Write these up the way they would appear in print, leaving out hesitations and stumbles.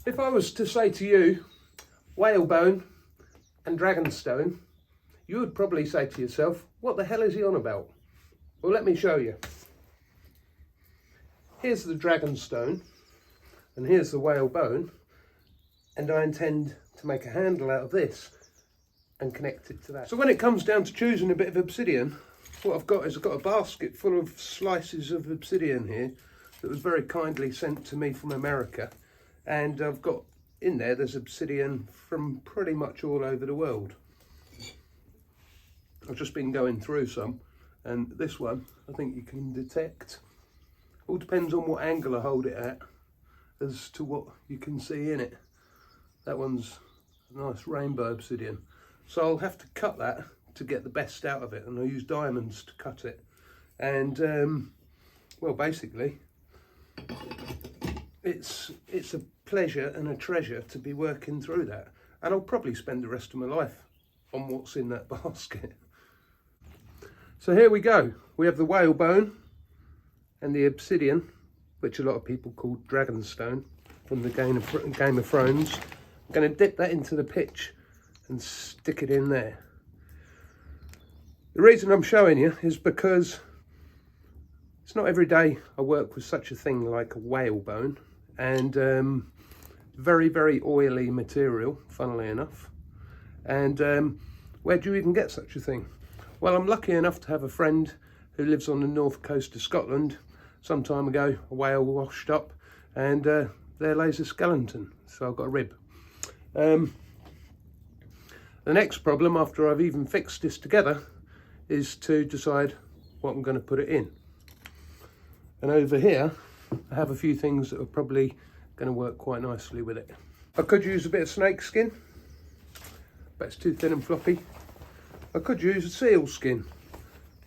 If I was to say to you, whalebone and dragonstone, you would probably say to yourself, what the hell is he on about? Well, let me show you. Here's the dragonstone, and here's the whalebone, and I intend to make a handle out of this and connect it to that. So when it comes down to choosing a bit of obsidian, what I've got is I've got a basket full of slices of obsidian here that was very kindly sent to me from America, and I've got in there's obsidian from pretty much all over the world. I've just been going through some, and this one I think you can detect. All depends on what angle I hold it at as to what you can see in it. That one's a nice rainbow obsidian, so I'll have to cut that to get the best out of it, and I'll use diamonds to cut it. And well, basically it's a pleasure and a treasure to be working through that, and I'll probably spend the rest of my life on what's in that basket. So here we go. We have the whalebone and the obsidian, which a lot of people call dragonstone from the Game of Thrones. I'm going to dip that into the pitch and stick it in there. The reason I'm showing you is because it's not every day I work with such a thing like a whalebone, and very, very oily material, funnily enough. And where do you even get such a thing? Well, I'm lucky enough to have a friend who lives on the north coast of Scotland. Some time ago, a whale washed up, and there lays a skeleton, so I've got a rib. The next problem, after I've even fixed this together, is to decide what I'm going to put it in. And over here, I have a few things that are probably going to work quite nicely with it. I could use a bit of snake skin, but it's too thin and floppy. I could use a seal skin,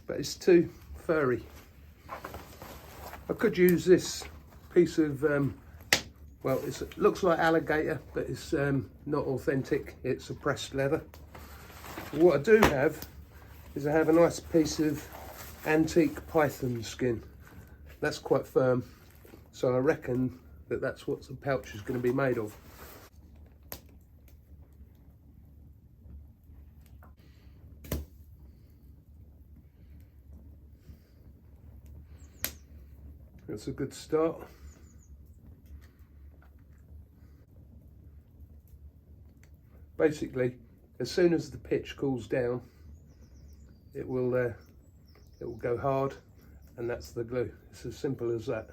but it's too furry. I could use this piece of, well, it looks like alligator, but it's not authentic. It's a pressed leather. What I do have is I have a nice piece of antique python skin. That's quite firm, so I reckon that that's what the pouch is going to be made of. That's a good start. Basically, as soon as the pitch cools down, it will go hard, and that's the glue. It's as simple as that.